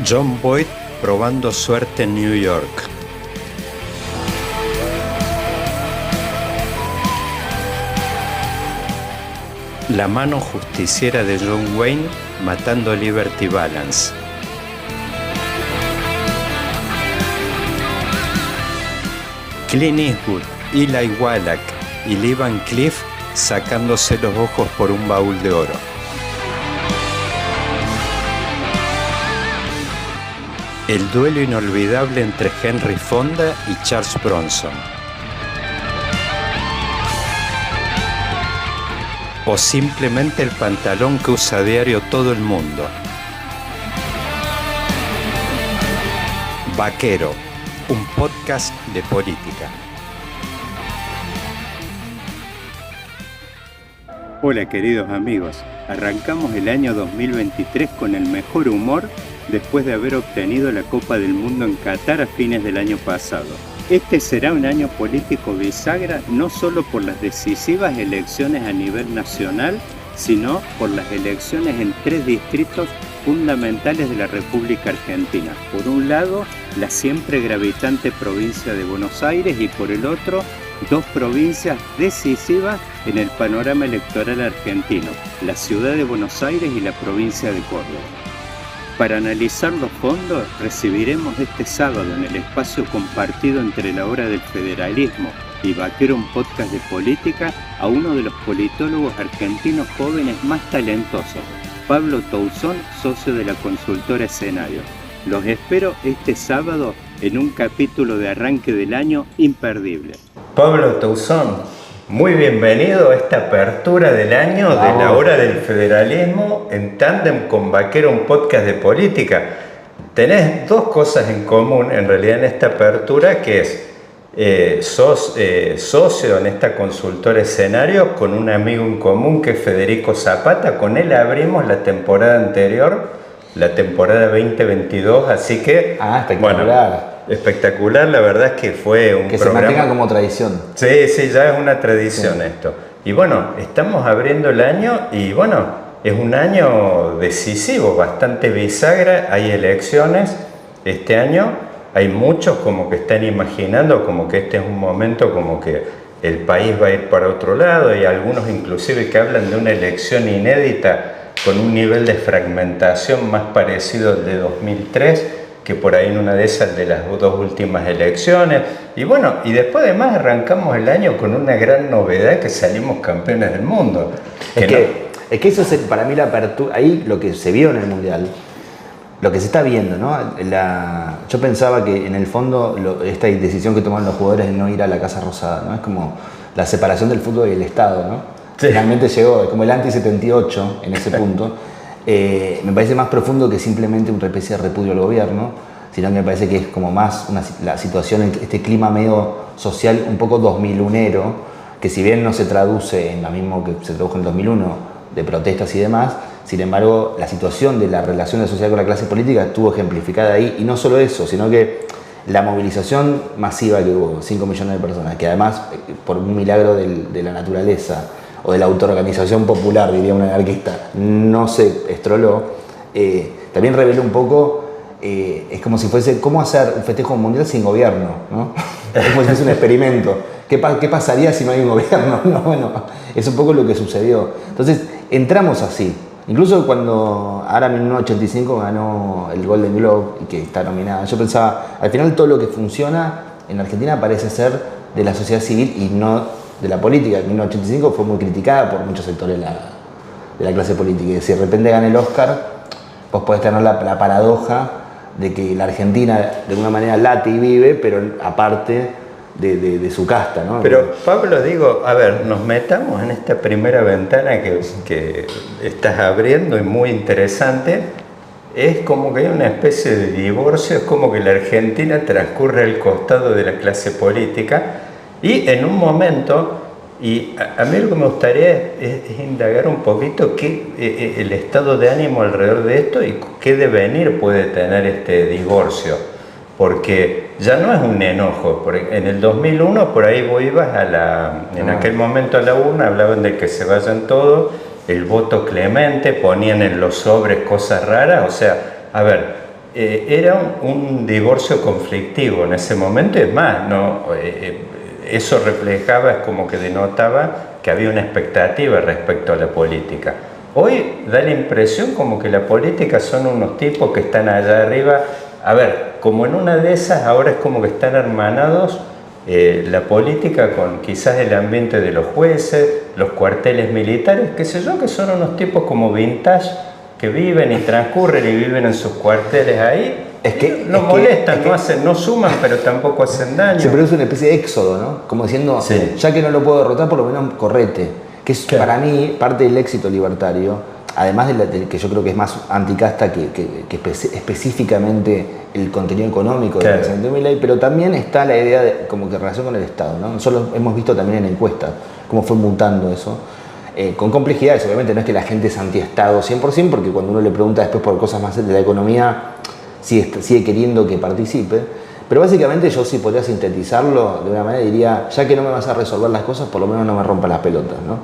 Jon Voight probando suerte en New York. La mano justiciera de John Wayne matando a Liberty Balance. Clint Eastwood, Eli Wallach y Lee Van Cleef sacándose los ojos por un baúl de oro. El duelo inolvidable entre Henry Fonda y Charles Bronson. O simplemente el pantalón que usa a diario todo el mundo. Vaquero, un podcast de política. Hola queridos amigos, arrancamos el año 2023 con el mejor humor después de haber obtenido la Copa del Mundo en Qatar a fines del año pasado. Este será un año político bisagra no solo por las decisivas elecciones a nivel nacional, sino por las elecciones en 3 distritos fundamentales de la República Argentina. Por un lado, la siempre gravitante provincia de Buenos Aires y por el otro, 2 provincias decisivas en el panorama electoral argentino, la ciudad de Buenos Aires y la provincia de Córdoba. Para analizar los fondos, recibiremos este sábado en el espacio compartido entre la Hora del Federalismo y Vaquero, un podcast de política, a uno de los politólogos argentinos jóvenes más talentosos, Pablo Tousón, socio de la consultora Escenario. Los espero este sábado en un capítulo de arranque del año imperdible. Pablo Tousón, muy bienvenido a esta apertura del año de la Hora del Federalismo en tándem con Vaquero, un podcast de política. Tenés 2 cosas en común en realidad en esta apertura, que es sos socio en esta consultora Escenario con un amigo en común que es Federico Zapata. Con él abrimos la temporada anterior, la temporada 2022, así que espectacular. Espectacular, la verdad es que fue un que programa... se mantenga como tradición. Sí, ya es una tradición esto. Y bueno, estamos abriendo el año y bueno, es un año decisivo, bastante bisagra, hay elecciones este año, hay muchos como que están imaginando como que este es un momento como que el país va a ir para otro lado, y algunos inclusive que hablan de una elección inédita con un nivel de fragmentación más parecido al de 2003, que por ahí en una de esas de las 2 últimas elecciones. Y bueno, y después además arrancamos el año con una gran novedad, que salimos campeones del mundo. Es que eso es para mí la apertura, ahí lo que se vio en el Mundial, lo que se está viendo, ¿no? Yo pensaba que en el fondo esta decisión que tomaron los jugadores de no ir a la Casa Rosada, ¿no? Es como la separación del fútbol y el Estado, ¿no? Sí. Finalmente llegó, es como el anti-78 en ese punto. Me parece más profundo que simplemente una especie de repudio al gobierno, sino que me parece que es como más la situación, este clima medio social un poco 2001ero, que si bien no se traduce en lo mismo que se tradujo en el 2001, de protestas y demás, sin embargo la situación de la relación de la sociedad con la clase política estuvo ejemplificada ahí, y no solo eso, sino que la movilización masiva que hubo, 5 millones de personas, que además por un milagro de la naturaleza o de la autoorganización popular, diría un anarquista, no se estroló, también reveló un poco, es como si fuese, ¿cómo hacer un festejo mundial sin gobierno? ¿No? Es como si fuese un experimento. ¿Qué pasaría si no hay un gobierno? No, bueno, es un poco lo que sucedió. Entonces, entramos así. Incluso cuando ahora en 1985 ganó el Golden Globe y que está nominada, yo pensaba, al final todo lo que funciona en Argentina parece ser de la sociedad civil y no de la política. En 1985 fue muy criticada por muchos sectores de la clase política, y si de repente gana el Oscar, vos podés tener la paradoja de que la Argentina de alguna manera late y vive, pero aparte de su casta, ¿no? Pero Pablo, digo, a ver, nos metamos en esta primera ventana que estás abriendo y muy interesante. Es como que hay una especie de divorcio, es como que la Argentina transcurre al costado de la clase política. Y en un momento, y a mí lo que me gustaría es indagar un poquito el estado de ánimo alrededor de esto y qué devenir puede tener este divorcio, porque ya no es un enojo. En el 2001 por ahí vos ibas en aquel momento a la urna, hablaban de que se vayan todos, el voto clemente, ponían en los sobres cosas raras, o sea, a ver, era un divorcio conflictivo en ese momento, es más, no, eso reflejaba, es como que denotaba que había una expectativa respecto a la política. Hoy da la impresión como que la política son unos tipos que están allá arriba, a ver, como en una de esas ahora es como que están hermanados la política con quizás el ambiente de los jueces, los cuarteles militares, qué sé yo, que son unos tipos como vintage que viven y transcurren y viven en sus cuarteles ahí. Es que no molestan, no suman, pero tampoco hacen daño. Se produce una especie de éxodo, ¿no? Como diciendo, sí, ya que no lo puedo derrotar, por lo menos correte. Que es claro, para mí parte del éxito libertario, además de que yo creo que es más anticasta que específicamente el contenido económico del presidente Milei, pero también está la idea de como que relación con el Estado, ¿no? Nosotros hemos visto también en encuestas cómo fue mutando eso. Con complejidades, obviamente no es que la gente es anti-Estado 100%, porque cuando uno le pregunta después por cosas más de la economía, sigue queriendo que participe, pero básicamente yo sí podría sintetizarlo de una manera, diría, ya que no me vas a resolver las cosas, por lo menos no me rompas las pelotas, ¿no?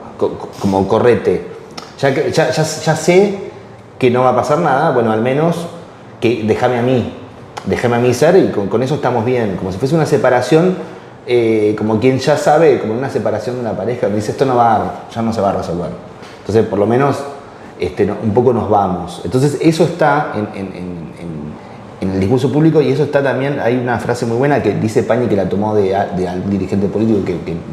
Como correte, ya sé que no va a pasar nada, bueno, al menos que déjame a mí ser, y con eso estamos bien, como si fuese una separación, como quien ya sabe, como una separación de una pareja, me dice esto ya no se va a resolver, entonces por lo menos un poco nos vamos. Entonces eso está en el discurso público, y eso está también, hay una frase muy buena que dice Pañi, que la tomó de un dirigente político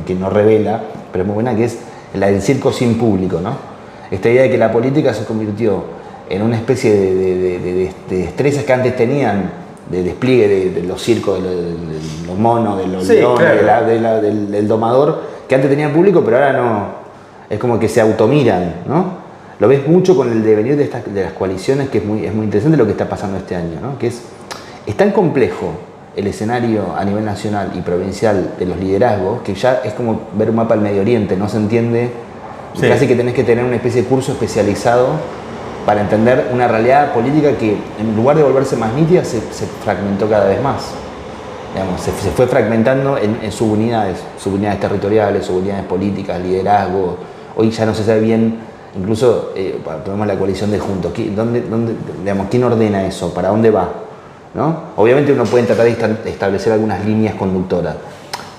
que no revela, pero es muy buena, que es la del circo sin público, ¿no? Esta idea de que la política se convirtió en una especie de destrezas que antes tenían, de despliegue de los circos, de los monos, de los leones, claro, del domador, que antes tenían público, pero ahora no, es como que se automiran, ¿no? Lo ves mucho con el devenir de las coaliciones, que es muy interesante lo que está pasando este año, ¿no? Que es tan complejo el escenario a nivel nacional y provincial de los liderazgos, que ya es como ver un mapa del Medio Oriente, no se entiende, sí, casi que tenés que tener una especie de curso especializado para entender una realidad política que, en lugar de volverse más nítida, se fragmentó cada vez más. Digamos, se fue fragmentando en subunidades territoriales, subunidades políticas, liderazgos. Hoy ya no se sabe bien. Incluso ponemos la coalición de Juntos. ¿Quién ordena eso? ¿Para dónde va? ¿No? Obviamente uno puede tratar de establecer algunas líneas conductoras,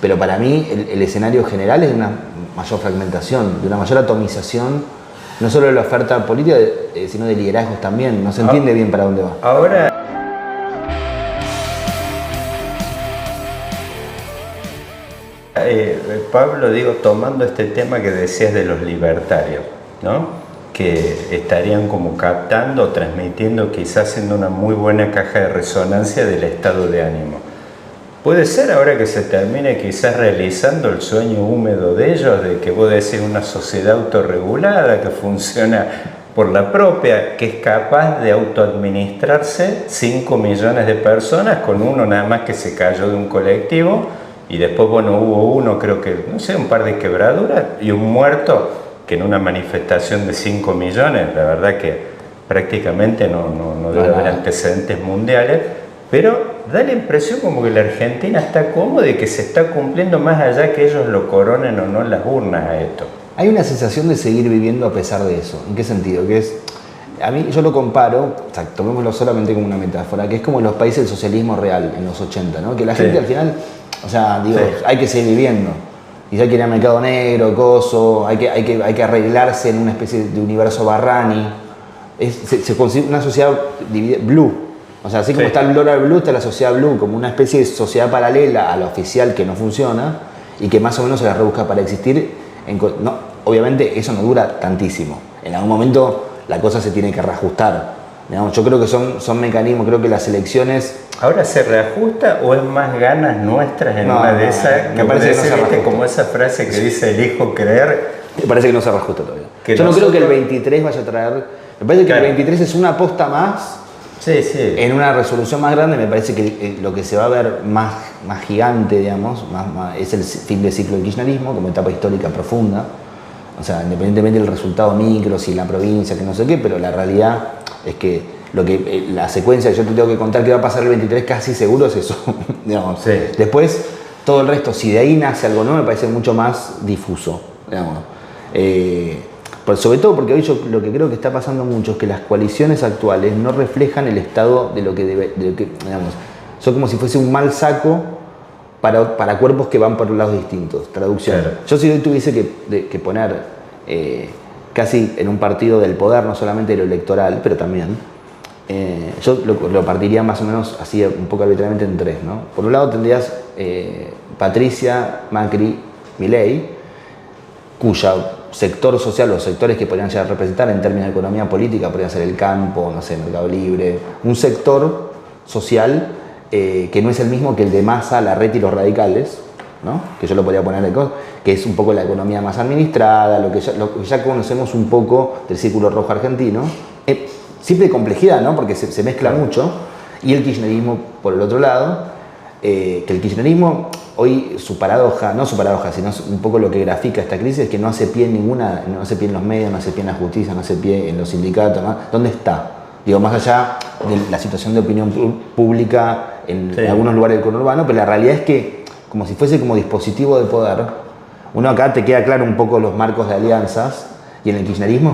pero para mí el escenario general es de una mayor fragmentación, de una mayor atomización, no solo de la oferta política, sino de liderazgos también. No se entiende bien para dónde va. Ahora, Pablo, digo, tomando este tema que decías de los libertarios, ¿no? Que estarían como captando, transmitiendo, quizás siendo una muy buena caja de resonancia del estado de ánimo. Puede ser ahora que se termine quizás realizando el sueño húmedo de ellos, de que vos decís una sociedad autorregulada que funciona por la propia, que es capaz de autoadministrarse 5 millones de personas con uno nada más que se cayó de un colectivo, y después, bueno, hubo uno, creo que, no sé, un par de quebraduras y un muerto, que en una manifestación de 5 millones, la verdad que prácticamente no debe haber antecedentes mundiales, pero da la impresión como que la Argentina está cómoda y que se está cumpliendo más allá que ellos lo coronen o no en las urnas a esto. Hay una sensación de seguir viviendo a pesar de eso. ¿En qué sentido? Que es, a mí yo lo comparo, o sea, tomémoslo solamente como una metáfora, que es como los países del socialismo real en los 80, ¿no? Que la gente al final, o sea, digo, hay que seguir viviendo. Y ya quiere el mercado negro, coso, hay que arreglarse en una especie de universo Barrani. Se consigue una sociedad blue. O sea, así como está el dólar blue, está la sociedad blue, como una especie de sociedad paralela a la oficial que no funciona y que más o menos se la rebusca para existir. No, obviamente eso no dura tantísimo. En algún momento la cosa se tiene que reajustar. Digamos, yo creo que son mecanismos, creo que las elecciones... ¿Ahora se reajusta o es más ganas nuestras en una de esas? Me parece que no se reajusta. Como esa frase que dice elijo creer. Me parece que no se reajusta todavía. Yo no creo que el 23 vaya a traer... Me parece que el 23 es una aposta más en una resolución más grande. Me parece que lo que se va a ver más gigante, digamos, es el fin del ciclo del kirchnerismo como etapa histórica profunda. O sea, independientemente del resultado micro, si en la provincia, que no sé qué, pero la realidad es que la secuencia que yo te tengo que contar que va a pasar el 23 casi seguro es eso. Digamos. Después, todo el resto, si de ahí nace algo nuevo, me parece mucho más difuso. Digamos. Sobre todo porque hoy yo lo que creo que está pasando mucho es que las coaliciones actuales no reflejan el estado de lo que digamos, son como si fuese un mal saco para cuerpos que van por lados distintos. Traducción. Claro. Yo si hoy tuviese que poner casi en un partido del poder, no solamente lo electoral, pero también, yo lo partiría más o menos así un poco arbitrariamente en tres, ¿no? Por un lado tendrías Patricia, Macri, Milei, cuya sector social, los sectores que podrían llegar a representar en términos de economía política, podrían ser el campo, no sé, Mercado Libre, un sector social que no es el mismo que el de Massa, Larreta y los radicales, ¿no? Que yo lo podría poner de cosas, que es un poco la economía más administrada, lo que ya conocemos un poco del círculo rojo argentino, siempre de complejidad, ¿no? Porque se mezcla mucho, y el kirchnerismo por el otro lado, que el kirchnerismo hoy no su paradoja, sino un poco lo que grafica esta crisis es que no hace pie en ninguna, no hace pie en los medios, no hace pie en la justicia, no hace pie en los sindicatos, ¿no? ¿Dónde está? Digo, más allá de la situación de opinión pública en algunos lugares del conurbano, pero la realidad es que, como si fuese como dispositivo de poder, uno acá te queda claro un poco los marcos de alianzas, y en el kirchnerismo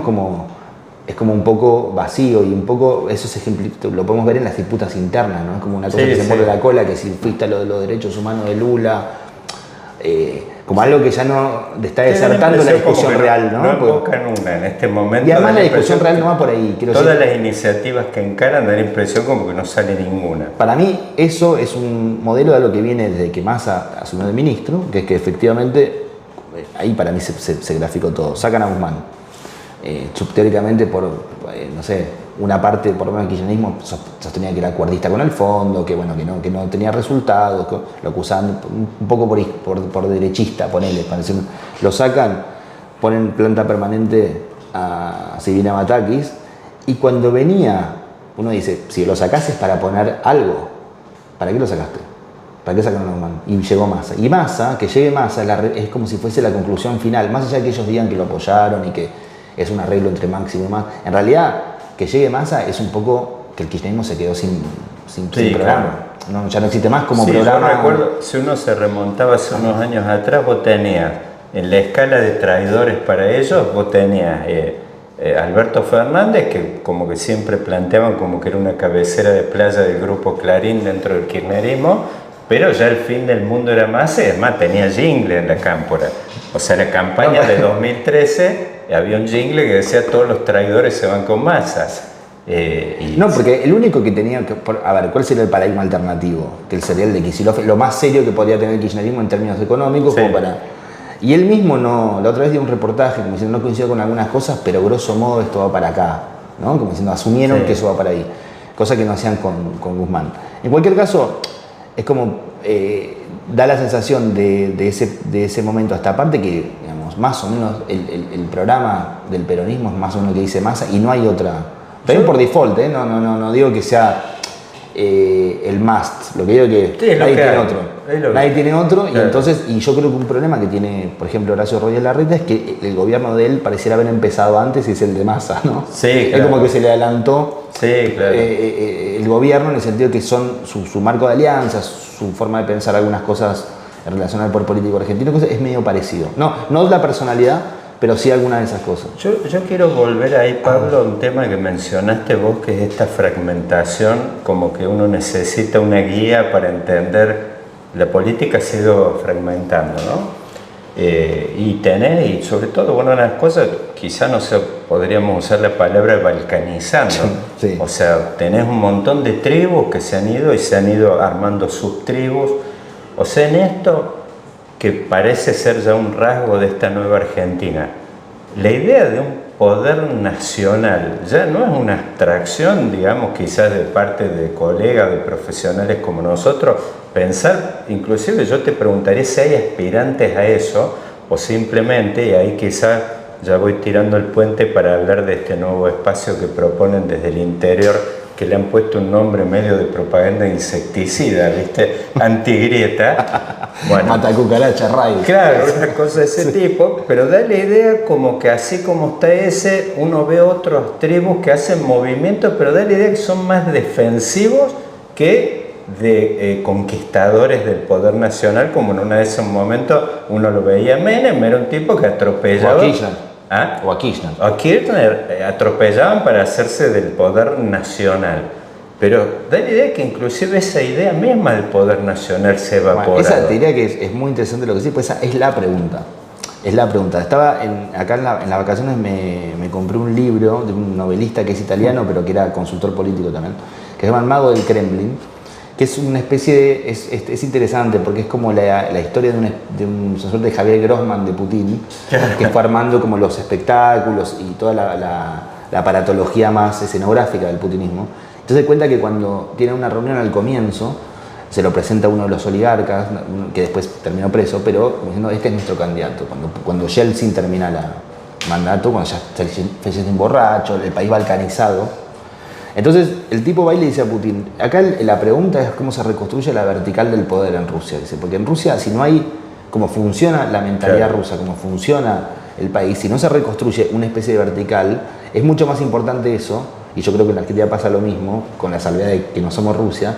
es como un poco vacío, y un poco eso lo podemos ver en las disputas internas, ¿no? Es como una cosa que se muerde la cola, que si fuiste a lo de los derechos humanos de Lula, como algo que ya no está desertando la discusión real, ¿no? No enfocan una en este momento. Y además la discusión real no va por ahí. Todas las iniciativas que encaran dan la impresión como que no sale ninguna. Para mí eso es un modelo de lo que viene desde que Massa asumió de ministro, que es que efectivamente, ahí para mí se graficó todo. Sacan a Guzmán. Teóricamente no sé, una parte, por lo menos el kirchnerismo sostenía que era acuerdista con el fondo, que bueno, que no tenía resultados, lo acusaban un poco por derechista, ponele, lo sacan, ponen planta permanente a Silvina Batakis, y cuando venía, uno dice, si lo sacás es para poner algo, ¿para qué lo sacaste? ¿Para qué sacaron a Guzmán? Y llegó Massa. Y Massa, que llegue Massa, es como si fuese la conclusión final, más allá de que ellos digan que lo apoyaron y que es un arreglo entre Máximo y Massa. En realidad, que llegue Massa es un poco que el kirchnerismo se quedó sin programa. Claro. No, ya no existe más como programa. Yo recuerdo, si uno se remontaba hace unos años atrás, vos tenías, en la escala de traidores para ellos, vos tenías Alberto Fernández, que como que siempre planteaban como que era una cabecera de playa del grupo Clarín dentro del kirchnerismo, pero ya el fin del mundo era Massa, y además tenía jingle en la cámpora. O sea, la campaña de 2013 había un jingle que decía todos los traidores se van con Massa. No, porque el único que tenía que... A ver, ¿cuál sería el paradigma alternativo? Que el cereal de Kicillof, lo más serio que podría tener el kirchnerismo en términos económicos, como para... Y él mismo no... La otra vez dio un reportaje como diciendo, no coincido con algunas cosas, pero grosso modo esto va para acá, ¿no? Como diciendo, asumieron que eso va para ahí. Cosa que no hacían con Guzmán. En cualquier caso, es como... da la sensación de ese momento hasta aparte que, digamos, más o menos el programa del peronismo es más o menos lo que dice Massa y no hay otra. También por default, no digo que sea el must, lo que digo es que nadie tiene otro. Nadie tiene otro, claro. Y yo creo que un problema que tiene, por ejemplo, Horacio Rodríguez Larreta es que el gobierno de él pareciera haber empezado antes y es el de Massa, ¿no? Sí, claro. Es como que se le adelantó claro. El gobierno en el sentido que son su marco de alianzas, su forma de pensar algunas cosas en relación al poder político argentino, es medio parecido. No la personalidad, pero sí alguna de esas cosas. Yo quiero volver ahí, Pablo, a un tema que mencionaste vos, que es esta fragmentación, como que uno necesita una guía para entender. La política se ha ido fragmentando, ¿no? Y sobre todo, bueno, unas cosas, quizá no sé, podríamos usar la palabra balcanizando. Sí. O sea, tenés un montón de tribus que se han ido armando subtribus. O sea, en esto que parece ser ya un rasgo de esta nueva Argentina, la idea de un poder nacional ya no es una abstracción, digamos, quizás de parte de colegas, de profesionales como nosotros. Pensar, inclusive yo te preguntaría si hay aspirantes a eso o simplemente, y ahí quizás ya voy tirando el puente para hablar de este nuevo espacio que proponen desde el interior, que le han puesto un nombre medio de propaganda insecticida, ¿viste? Antigrieta. Bueno, mata cucaracha, raíz. Claro, una cosa de ese tipo, pero da la idea como que así como está ese, uno ve otros tribus que hacen movimientos, pero da la idea que son más defensivos que de conquistadores del poder nacional, como en uno de esos momentos uno lo veía Menem, era un tipo que atropellaba. ¿Ah? O a Kirchner. A Kirchner atropellaban para hacerse del poder nacional. Pero da la idea que inclusive esa idea misma del poder nacional se evaporó. Bueno, esa te diría que es muy interesante lo que sí, pues esa es la pregunta. Es la pregunta. Estaba acá en las vacaciones me compré un libro de un novelista que es italiano, pero que era consultor político también, que se llama El Mago del Kremlin, que es una especie de... es interesante porque es como la historia de un suerte de Javier Grossman de Putin, que fue armando como los espectáculos y toda la aparatología más escenográfica del putinismo. Entonces cuenta que cuando tiene una reunión al comienzo, se lo presenta uno de los oligarcas, que después terminó preso, pero diciendo, este es nuestro candidato. Cuando Yeltsin termina el mandato, cuando ya Yeltsin borracho, el país balcanizado. Entonces el tipo va y le dice a Putin, acá la pregunta es cómo se reconstruye la vertical del poder en Rusia. Dice, porque en Rusia, si no hay cómo funciona la mentalidad rusa, cómo funciona el país, si no se reconstruye una especie de vertical, es mucho más importante eso, y yo creo que en la Argentina pasa lo mismo, con la salvedad de que no somos Rusia,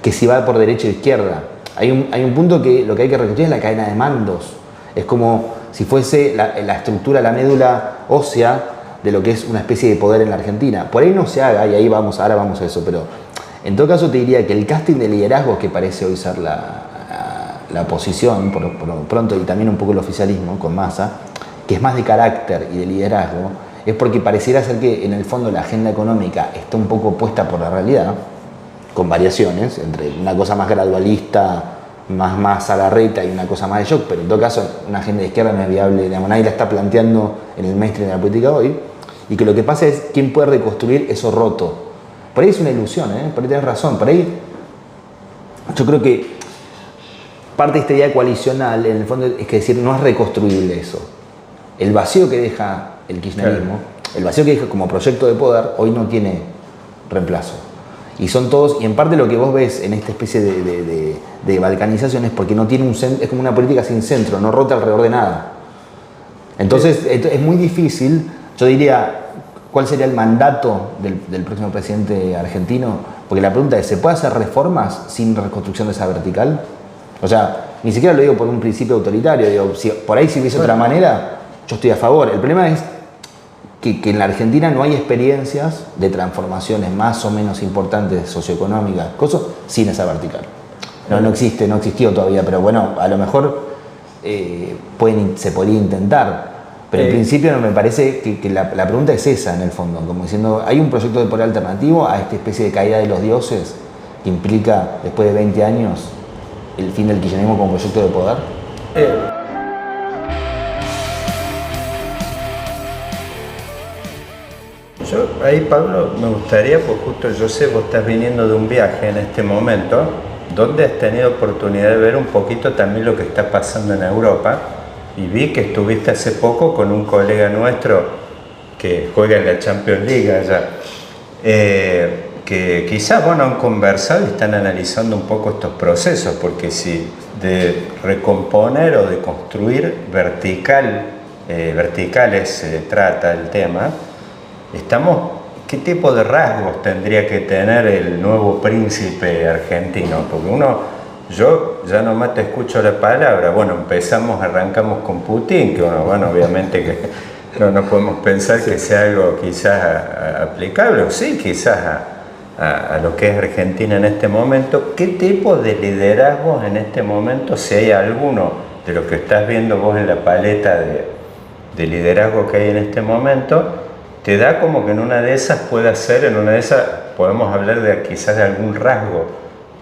que si va por derecha o izquierda. Hay un punto que lo que hay que reconstruir es la cadena de mandos. Es como si fuese la estructura, la médula ósea de lo que es una especie de poder en la Argentina. Por ahí no se haga, y ahí vamos, ahora vamos a eso, pero en todo caso te diría que el casting de liderazgo que parece hoy ser la oposición, por pronto, y también un poco el oficialismo con Massa, que es más de carácter y de liderazgo, es porque pareciera ser que en el fondo la agenda económica está un poco puesta por la realidad, con variaciones, entre una cosa más gradualista, más agarreta y una cosa más de shock, pero en todo caso una agenda de izquierda no es viable, digamos, nadie la está planteando en el mainstream de la política hoy, y que lo que pasa es quién puede reconstruir eso roto. Por ahí es una ilusión, por ahí tenés razón, por ahí yo creo que parte de esta idea coalicional en el fondo es que decir, no es reconstruible eso. El vacío que deja el kirchnerismo, el vacío que deja como proyecto de poder, hoy no tiene reemplazo. Y son todos, y en parte lo que vos ves en esta especie de balcanización es porque no tiene es como una política sin centro, no rota alrededor de nada. Entonces es muy difícil, yo diría, ¿cuál sería el mandato del próximo presidente argentino? Porque la pregunta es, ¿se puede hacer reformas sin reconstrucción de esa vertical? O sea, ni siquiera lo digo por un principio autoritario, digo, por ahí si hubiese otra manera, yo estoy a favor. El problema es que en la Argentina no hay experiencias de transformaciones más o menos importantes socioeconómicas, cosas, sin esa vertical. No existe, no existió todavía, pero bueno, a lo mejor se podría intentar. Pero en principio no me parece que la pregunta es esa en el fondo, como diciendo, ¿hay un proyecto de poder alternativo a esta especie de caída de los dioses que implica, después de 20 años, el fin del kirchnerismo como proyecto de poder? Yo ahí, Pablo, me gustaría, pues justo yo sé, vos estás viniendo de un viaje en este momento, donde has tenido oportunidad de ver un poquito también lo que está pasando en Europa, y vi que estuviste hace poco con un colega nuestro que juega en la Champions League allá, que quizás, bueno, han conversado y están analizando un poco estos procesos, porque si de recomponer o de construir verticales se trata el tema, ¿qué tipo de rasgos tendría que tener el nuevo príncipe argentino? Porque yo ya nomás te escucho la palabra, bueno, arrancamos con Putin, que bueno, obviamente que no podemos pensar que sea algo quizás aplicable, o sí, quizás a lo que es Argentina en este momento. ¿Qué tipo de liderazgos en este momento, si hay alguno de lo que estás viendo vos en la paleta de liderazgo que hay en este momento, te da como que en una de esas podemos hablar quizás de algún rasgo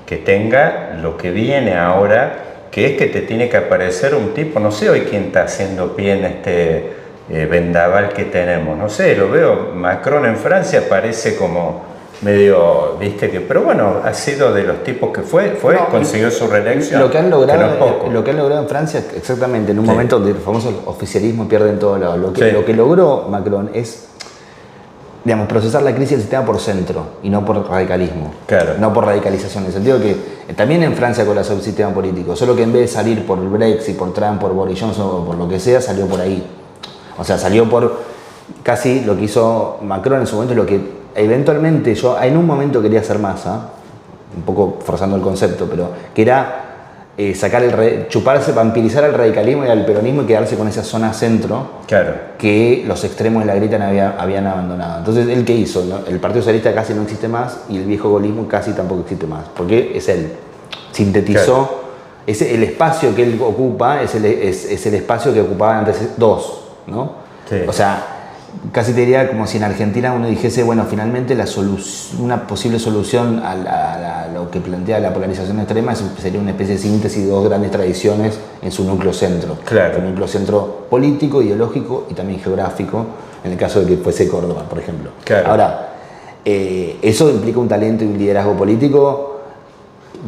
que tenga lo que viene ahora, que es que te tiene que aparecer un tipo, no sé hoy quién está haciendo pie en este vendaval que tenemos, no sé, lo veo, Macron en Francia parece como medio, pero bueno, ha sido de los tipos que consiguió su reelección. Lo que han logrado en Francia, exactamente, en un momento donde el famoso oficialismo pierde en todos lados, lo que logró Macron es, digamos, procesar la crisis del sistema por centro y no por radicalismo, no por radicalización, en el sentido que también en Francia colapsó el sistema político, solo que en vez de salir por el Brexit, por Trump, por Boris Johnson o por lo que sea, salió por ahí. O sea, salió por casi lo que hizo Macron en su momento, lo que eventualmente yo en un momento quería hacer Massa, un poco forzando el concepto, pero que era chuparse, vampirizar al radicalismo y al peronismo y quedarse con esa zona centro que los extremos de la grieta habían abandonado. Entonces, ¿él qué hizo? ¿No? El Partido Socialista casi no existe más y el viejo golismo casi tampoco existe más, porque es él. Sintetizó, el espacio que él ocupa es el espacio que ocupaban antes dos, ¿no? Sí. O sea, casi te diría como si en Argentina uno dijese, bueno, finalmente una posible solución a lo que plantea la polarización extrema sería una especie de síntesis de dos grandes tradiciones en su núcleo centro. Claro. Un núcleo centro político, ideológico y también geográfico, en el caso de que fuese Córdoba, por ejemplo. Claro. Ahora, eso implica un talento y un liderazgo político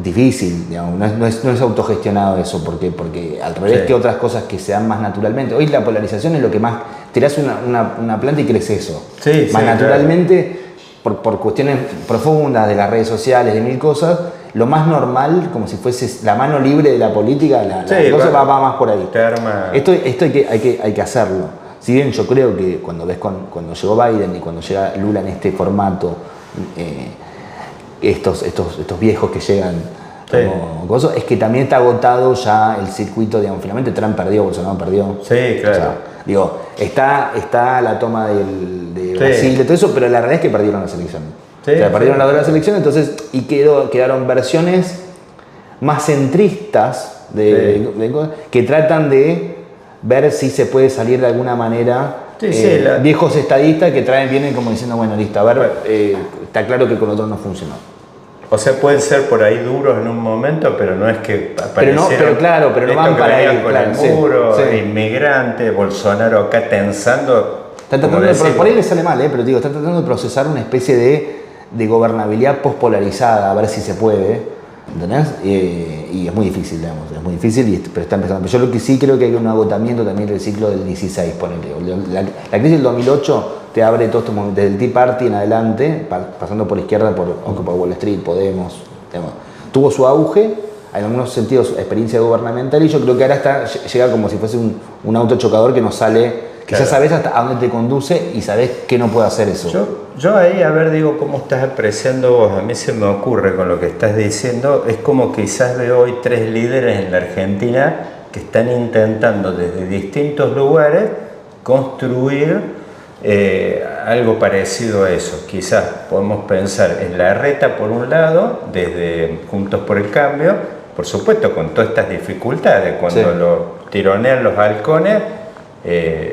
difícil, digamos, no es autogestionado eso, porque al revés que otras cosas que se dan más naturalmente. Hoy la polarización es lo que más... Tirás una planta y crece eso. Más naturalmente, por cuestiones profundas de las redes sociales, de mil cosas, lo más normal, como si fuese la mano libre de la política, la cosa va más por ahí. Esto hay que hacerlo. Si bien yo creo que cuando llegó Biden y cuando llega Lula en este formato, estos viejos que llegan como cosas, es que también está agotado ya el circuito, digamos, finalmente Trump perdió, Bolsonaro perdió. Sí, claro. O sea, está la toma de Brasil, de todo eso, pero la realidad es que perdieron las elecciones. Perdieron las elecciones, entonces, y quedaron versiones más centristas que tratan de ver si se puede salir de alguna manera. Viejos estadistas que vienen como diciendo, bueno, listo, a ver, está claro que con otros no funcionó. O sea, pueden ser por ahí duros en un momento, pero no es que aparecieron... Pero no van para ahí. Con el muro, inmigrante, Bolsonaro acá tensando... Por ahí le sale mal, pero digo, está tratando de procesar una especie de gobernabilidad pospolarizada, a ver si se puede, ¿entendés? Y es muy difícil, digamos, pero está empezando. Pero yo lo que sí creo que hay un agotamiento también del ciclo del 16, ponele. La crisis del 2008 te abre todos estos momentos, desde el Tea Party en adelante, pasando por izquierda, por Wall Street, Podemos, digamos, tuvo su auge, en algunos sentidos experiencia gubernamental, y yo creo que ahora llega como si fuese un autochocador que nos sale, que ya sabes hasta a dónde te conduce y sabes que no puede hacer eso. Yo ahí, a ver, digo, ¿cómo estás apreciando vos? A mí se me ocurre con lo que estás diciendo, es como quizás veo hoy 3 líderes en la Argentina que están intentando desde distintos lugares construir algo parecido a eso. Quizás podemos pensar en Larreta por un lado, desde Juntos por el Cambio, por supuesto con todas estas dificultades, cuando lo tironean los halcones,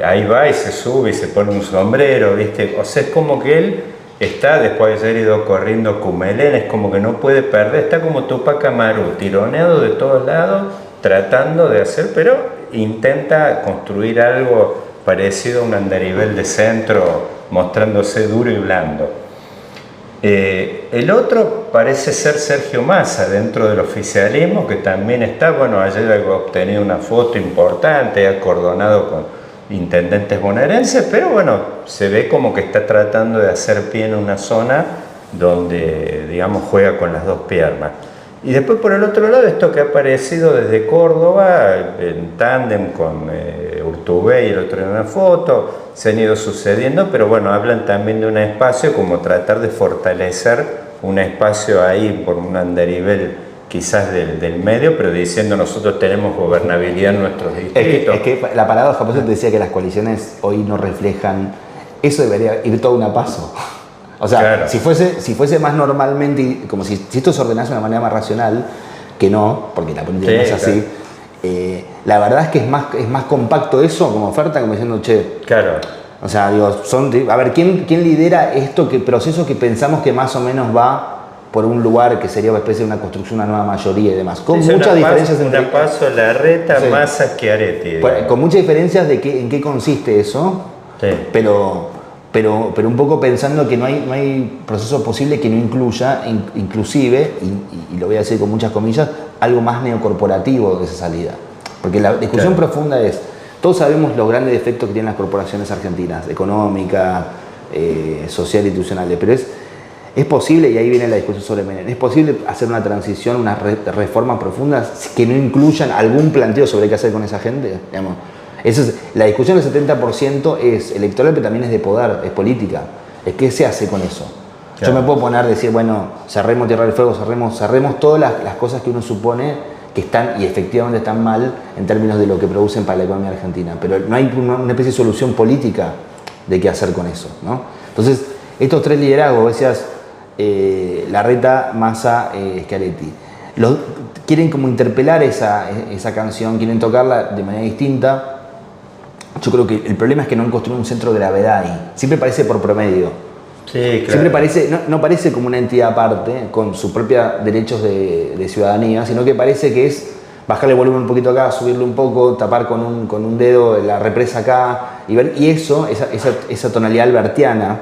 ahí va y se sube y se pone un sombrero, ¿viste? O sea, es como que él está, después de haber ido corriendo Cumelén, es como que no puede perder, está como Tupac Amaru, tironeado de todos lados, tratando de hacer, pero intenta construir algo parecido a un andarivel de centro, mostrándose duro y blando. El otro parece ser Sergio Massa dentro del oficialismo, que también está, bueno, ayer ha obtenido una foto importante, acordonado con intendentes bonaerenses, pero bueno, se ve como que está tratando de hacer pie en una zona donde, digamos, juega con las dos piernas. Y después por el otro lado, esto que ha aparecido desde Córdoba, en tándem con Urtubey, el otro en una foto, se han ido sucediendo, pero bueno, hablan también de un espacio como tratar de fortalecer un espacio ahí por un andarivel quizás del medio, pero diciendo nosotros tenemos gobernabilidad en nuestros distritos. Es que la paradoja, por eso te decía que las coaliciones hoy no reflejan, eso debería ir todo un a paso. O sea, claro. si fuese más normalmente, como si esto se ordenase de una manera más racional, que no, porque la política no es así, la verdad es que es más compacto eso como oferta, como diciendo, che, claro. O sea, digo, a ver, ¿quién lidera proceso que pensamos que más o menos va por un lugar que sería una especie de una construcción, una nueva mayoría y demás? Con muchas diferencias entre... Una paso, Larreta, Massa, Schiaretti. Con muchas diferencias de en qué consiste eso, pero un poco pensando que no hay proceso posible que no incluya, inclusive, y lo voy a decir con muchas comillas, algo más neocorporativo de esa salida. Porque la discusión profunda es, todos sabemos los grandes defectos que tienen las corporaciones argentinas, económica, social, institucionales, pero es posible, y ahí viene la discusión sobre Menem, es posible hacer una transición, unas reformas profundas que no incluyan algún planteo sobre qué hacer con esa gente, digamos. La discusión del 70% es electoral, pero también es de poder, es política. Es qué se hace con eso. Claro. Yo me puedo poner a decir, bueno, cerremos Tierra del Fuego, cerremos todas las cosas que uno supone que están y efectivamente están mal en términos de lo que producen para la economía argentina, pero no hay una especie de solución política de qué hacer con eso, ¿no? Entonces, estos tres liderazgos, decías, Larreta, Massa, Schiaretti, quieren como interpelar esa canción, quieren tocarla de manera distinta. Yo creo que el problema es que no han construido un centro de gravedad ahí. Siempre parece por promedio. Sí, claro. Siempre parece, no parece como una entidad aparte, con sus propios derechos de ciudadanía, sino que parece que es bajarle el volumen un poquito acá, subirle un poco, tapar con un dedo la represa acá, y eso, esa tonalidad albertiana,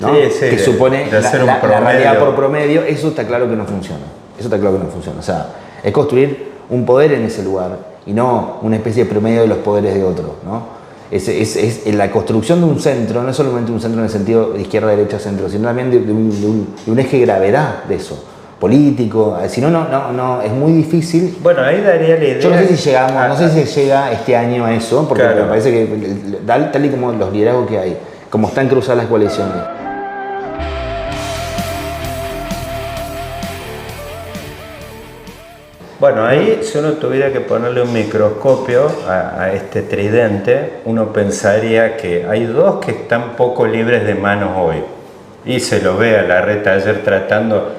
¿no? Que supone la realidad por promedio, eso está claro que no funciona. Eso está claro que no funciona. O sea, es construir un poder en ese lugar y no una especie de promedio de los poderes de otro, ¿no? Es la construcción de un centro, no es solamente un centro en el sentido de izquierda, derecha, centro, sino también de un eje de gravedad de eso, político. Si no, no, es muy difícil. Bueno, ahí daría la idea. Yo no sé si llegamos, no sé si llega este año a eso, porque claro, me parece que tal y como los liderazgos que hay, como están cruzadas las coaliciones. Bueno, ahí si uno tuviera que ponerle un microscopio a este tridente, uno pensaría que hay dos que están poco libres de manos hoy. Y se lo ve a Larreta ayer tratando,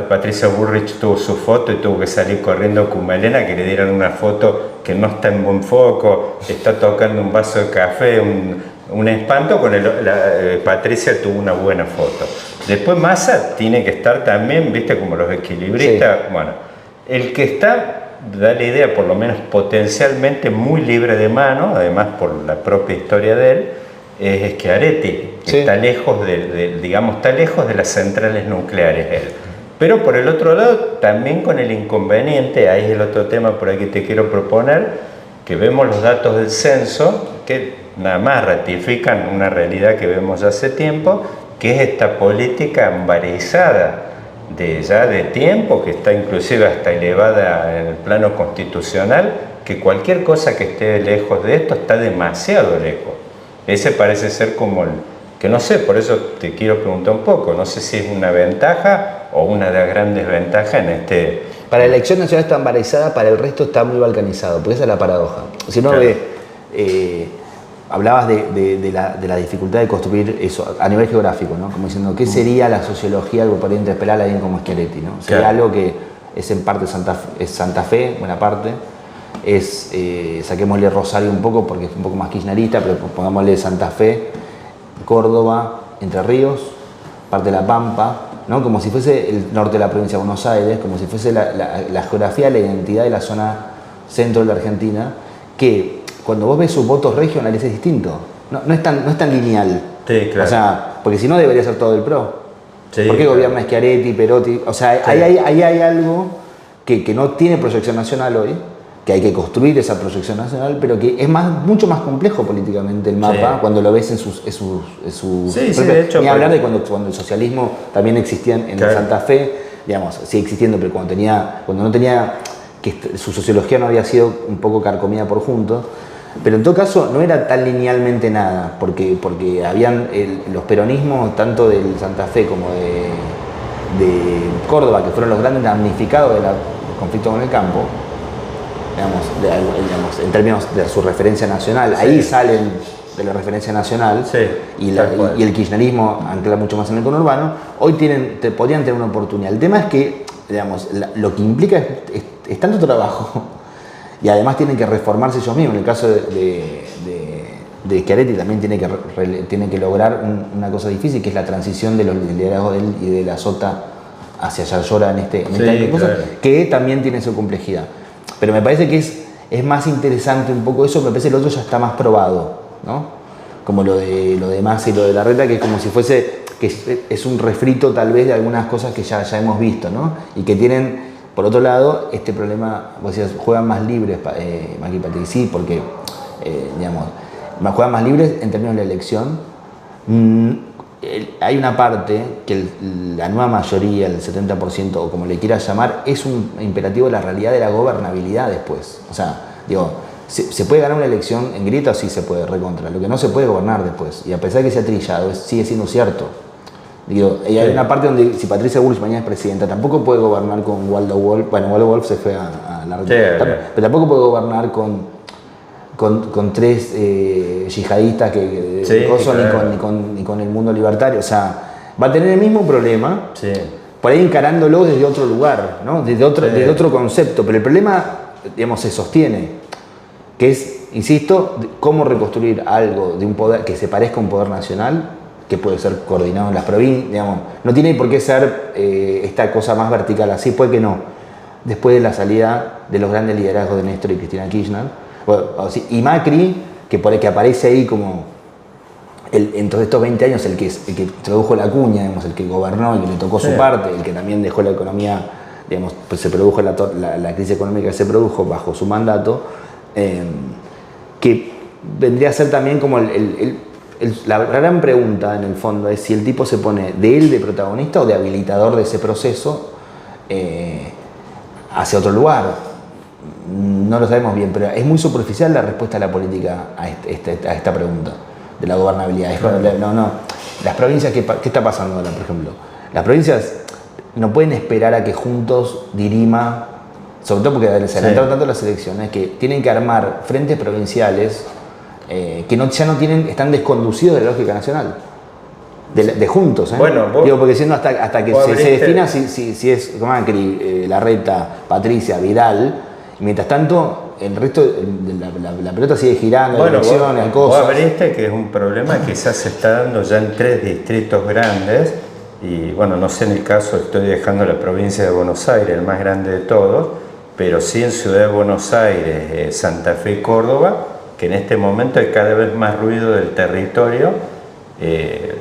Patricia Bullrich tuvo su foto y tuvo que salir corriendo con Malena que le dieran una foto que no está en buen foco, está tocando un vaso de café, un espanto, Patricia tuvo una buena foto. Después Massa tiene que estar también, viste, como los equilibristas, sí. Bueno. El que está, da la idea, por lo menos potencialmente muy libre de mano, además por la propia historia de él, es Schiaretti, que sí. Está lejos está lejos de las centrales nucleares él. Pero por el otro lado, también con el inconveniente, ahí es el otro tema por ahí que te quiero proponer, que vemos los datos del censo, que nada más ratifican una realidad que vemos ya hace tiempo, que es esta política ambarizada, de tiempo, que está inclusive hasta elevada en el plano constitucional, que cualquier cosa que esté lejos de esto está demasiado lejos. Ese parece ser como que no sé, por eso te quiero preguntar un poco, no sé si es una ventaja o una de las grandes ventajas en este... Para la elección nacional está embarazada, para el resto está muy balcanizado, porque esa es la paradoja. Si uno claro. ve... hablabas de la dificultad de construir eso a nivel geográfico, ¿no? Como diciendo, ¿qué sería la sociología que podría interpelar a alguien como Schiaretti, ¿no? Sería claro. Algo que es en parte Santa Fe, buena parte, saquémosle Rosario un poco porque es un poco más kirchnerista, pero pongámosle Santa Fe, Córdoba, Entre Ríos, parte de La Pampa, ¿no? Como si fuese el norte de la provincia de Buenos Aires, como si fuese la geografía, la identidad de la zona centro de la Argentina, que cuando vos ves sus votos regionales es distinto, no es tan lineal. Sí, claro. O sea, porque si no debería ser todo el PRO. Sí, ¿por qué claro. gobierna Schiaretti, Perotti? O sea, sí. ahí hay algo que no tiene proyección nacional hoy, que hay que construir esa proyección nacional, pero que es mucho más complejo políticamente el mapa, sí. Cuando lo ves en sus sí, de hecho, ni hablar de cuando el socialismo también existía en claro. Santa Fe, digamos, sigue existiendo, pero cuando no tenía, que su sociología no había sido un poco carcomida por Juntos. Pero en todo caso no era tan linealmente nada, porque habían los peronismos tanto del Santa Fe como de Córdoba, que fueron los grandes damnificados del conflicto con el campo, digamos, en términos de su referencia nacional, sí. Ahí salen de la referencia nacional, sí, y el kirchnerismo ancla mucho más en el conurbano. Hoy podrían tener una oportunidad. El tema es que, digamos, lo que implica es tanto trabajo. Y además tienen que reformarse ellos mismos. En el caso de Schiaretti también tiene que lograr una cosa difícil, que es la transición de los liderazgos de él y de la Sota hacia Yayora en esta cosa, claro. Que también tiene su complejidad. Pero me parece que es más interesante un poco eso, me parece que el otro ya está más probado, ¿no? Como lo de Massa y lo de Larreta, que es como si fuese, que es un refrito tal vez de algunas cosas que ya hemos visto, ¿no? Y que tienen... Por otro lado, este problema, vos decías, juegan más libres, Macri y Patricia, sí, porque, digamos, juegan más libres en términos de la elección. Hay una parte que la nueva mayoría, el 70%, o como le quieras llamar, es un imperativo de la realidad de la gobernabilidad después. O sea, digo, ¿se puede ganar una elección en grieta? Sí se puede, recontra. Lo que no se puede gobernar después. Y a pesar de que sea trillado, sigue siendo cierto. Digo, y hay una parte donde si Patricia Bullrich mañana es presidenta, tampoco puede gobernar con Waldo Wolf. Bueno, Waldo Wolf se fue a Pero tampoco puede gobernar con tres yihadistas ni con el mundo libertario. O sea, va a tener el mismo problema, por ahí encarándolo desde otro lugar, ¿no? desde otro concepto. Pero el problema, digamos, se sostiene, que es, insisto, cómo reconstruir algo de un poder que se parezca a un poder nacional, que puede ser coordinado en las provincias, digamos. No tiene por qué ser esta cosa más vertical, así puede que no. Después de la salida de los grandes liderazgos de Néstor y Cristina Kirchner, y Macri, que aparece ahí como en todos estos 20 años el que introdujo la cuña, digamos, el que gobernó y que le tocó su parte, el que también dejó la economía, digamos, pues se produjo la crisis económica que se produjo bajo su mandato, que vendría a ser también como la gran pregunta en el fondo es si el tipo se pone de protagonista o de habilitador de ese proceso hacia otro lugar. No lo sabemos bien, pero es muy superficial la respuesta de la política a esta pregunta de la gobernabilidad. Las provincias, ¿qué está pasando ahora, por ejemplo? Las provincias no pueden esperar a que juntos dirima, sobre todo porque se adelantaron tanto las elecciones, que tienen que armar frentes provinciales que ya no tienen, están desconducidos de la lógica nacional. De juntos, ¿eh? Bueno, porque siendo hasta que se defina si es Macri, Larreta, Patricia, Vidal, mientras tanto el resto la pelota sigue girando, hay elecciones, hay cosas. Vos abriste que es un problema que quizás se está dando ya en 3 distritos grandes, y bueno, no sé en el caso, estoy dejando la provincia de Buenos Aires, el más grande de todos, pero sí en Ciudad de Buenos Aires, Santa Fe y Córdoba, que en este momento hay cada vez más ruido del territorio,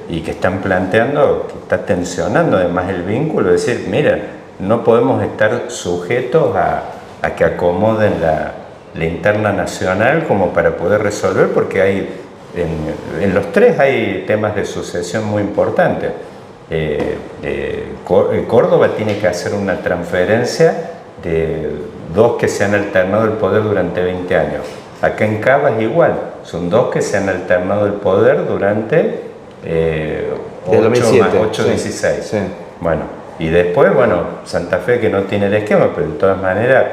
y que están planteando, que está tensionando además el vínculo, es decir, mira, no podemos estar sujetos a que acomoden la interna nacional como para poder resolver, porque hay en los 3 hay temas de sucesión muy importantes. Córdoba tiene que hacer una transferencia de 2 que se han alternado el poder durante 20 años. Acá en Cava es igual, son 2 que se han alternado el poder durante 8, 16. Sí. Bueno, y después, Santa Fe, que no tiene el esquema, pero de todas maneras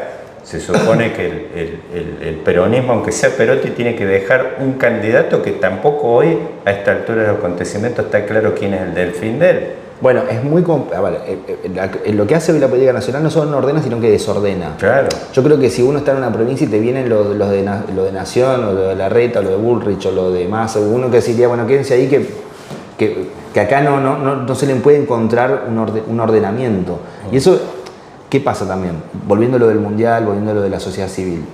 se supone que el peronismo, aunque sea Perotti, tiene que dejar un candidato que tampoco hoy, a esta altura de los acontecimientos, está claro quién es el delfín de él. Bueno, es muy lo que hace hoy la política nacional no solo no ordena, sino que desordena. Claro. Yo creo que si uno está en una provincia y te vienen lo de Nación, o lo de Larreta, o lo de Bullrich, o lo de Massa, uno que diría, bueno, quédense ahí que acá no se le puede encontrar un ordenamiento. Y eso, ¿qué pasa también? Volviendo a lo del mundial, volviendo a lo de la sociedad civil.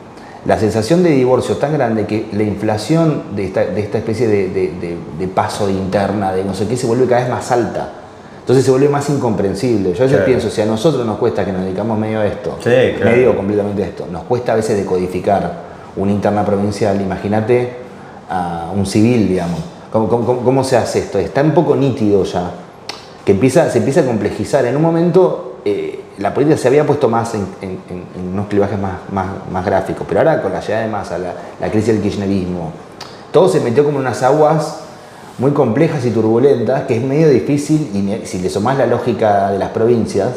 La sensación de divorcio es tan grande que la inflación de esta especie de paso de interna, de no sé qué, se vuelve cada vez más alta. Entonces se vuelve más incomprensible. Yo a veces pienso, si a nosotros nos cuesta, que nos dedicamos medio a esto, medio completamente a esto, nos cuesta a veces decodificar una interna provincial, imagínate a un civil, digamos. ¿Cómo se hace esto? Está un poco nítido ya, que se empieza a complejizar. En un momento la política se había puesto más en unos clivajes más gráficos, pero ahora con la llegada de Massa, la crisis del kirchnerismo, todo se metió como en unas aguas muy complejas y turbulentas, que es medio difícil, y si le sumás la lógica de las provincias,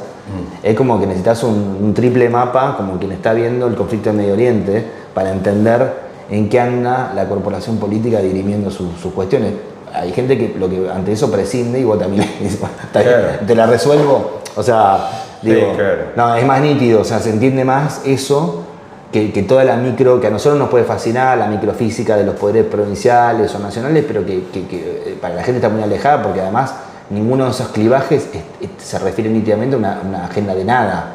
es como que necesitas un triple mapa, como quien está viendo el conflicto en Medio Oriente, para entender en qué anda la corporación política dirimiendo sus cuestiones. Hay gente que ante eso prescinde y vos también te la resuelvo. O sea, no, es más nítido, o sea, se entiende más eso que toda la micro, que a nosotros nos puede fascinar, la microfísica de los poderes provinciales o nacionales, pero que para la gente está muy alejada, porque además ninguno de esos clivajes se refiere nítidamente a una agenda de nada.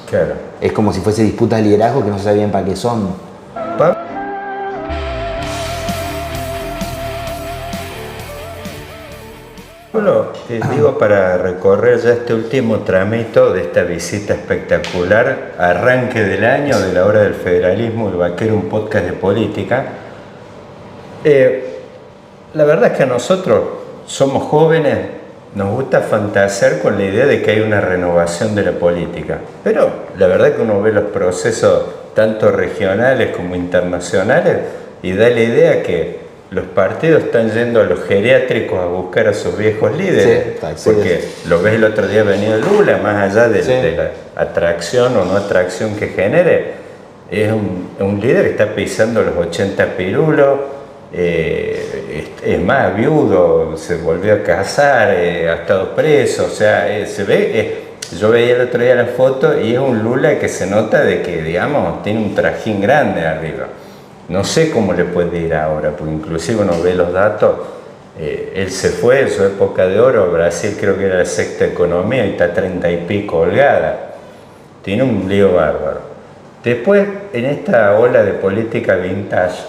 Claro. Es como si fuese disputas de liderazgo que no se sabían para qué son. Bueno, digo, para recorrer ya este último tramito de esta visita espectacular, arranque del año de la hora del federalismo, el Vaquero, un podcast de política. La verdad es que a nosotros somos jóvenes, nos gusta fantasear con la idea de que hay una renovación de la política, pero la verdad es que uno ve los procesos tanto regionales como internacionales y da la idea que los partidos están yendo a los geriátricos a buscar a sus viejos líderes, porque lo ves el otro día venido Lula, más allá de la atracción o no atracción que genere, es un líder que está pisando los 80 pirulos, es más, viudo, se volvió a casar, ha estado preso, o sea, se ve, yo veía el otro día la foto y es un Lula que se nota de que, digamos, tiene un trajín grande arriba. No sé cómo le puede ir ahora, porque inclusive uno ve los datos, él se fue en su época de oro, Brasil creo que era la sexta economía y está 30 y pico holgada. Tiene un lío bárbaro. Después, en esta ola de política vintage,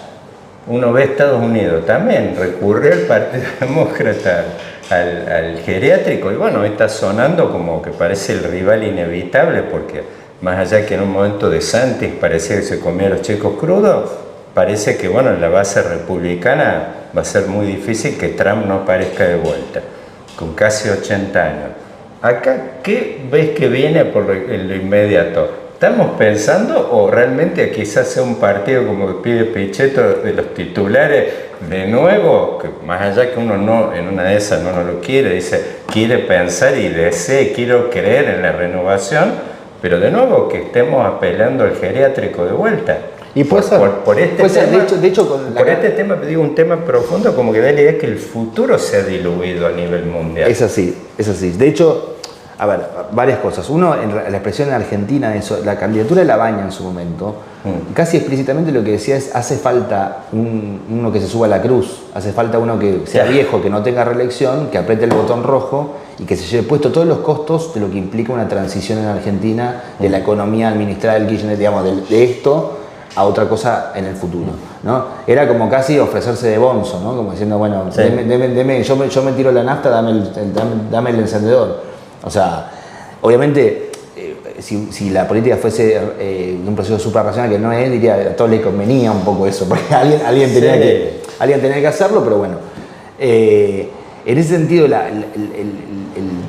uno ve Estados Unidos también, recurrió al Partido Demócrata, al geriátrico, y bueno, está sonando como que parece el rival inevitable, porque más allá que en un momento de Santis parecía que se comía los chicos crudos, parece que bueno, en la base republicana va a ser muy difícil que Trump no aparezca de vuelta, con casi 80 años. Acá, ¿qué ves que viene por lo inmediato? ¿Estamos pensando o realmente quizás sea un partido como pide Pichetto de los titulares de nuevo, que más allá que uno no, en una de esas no lo quiere, dice, quiere pensar y desea, quiero creer en la renovación, pero de nuevo que estemos apelando al geriátrico de vuelta? Y puede ser. Por este puede tema, ser, de hecho con por este tema, digo, un tema profundo, como que da la idea que el futuro se ha diluido a nivel mundial. Es así, es así. De hecho, a ver, varias cosas. Uno, en la expresión en Argentina, eso, la candidatura de Labaña en su momento, casi explícitamente lo que decía es, hace falta uno que se suba a la cruz, hace falta uno que sea viejo, que no tenga reelección, que apriete el botón rojo y que se lleve puesto todos los costos de lo que implica una transición en Argentina, de la economía administrada del Kirchner, digamos, de esto a otra cosa en el futuro, ¿no? Era como casi ofrecerse de bonzo, ¿no? Como diciendo, bueno, sí, deme, yo me tiro la nafta, dame el encendedor. O sea, obviamente, si la política fuese un proceso suprarracional, que no es, diría, a todos les convenía un poco eso, porque alguien tenía que hacerlo, pero bueno. En ese sentido,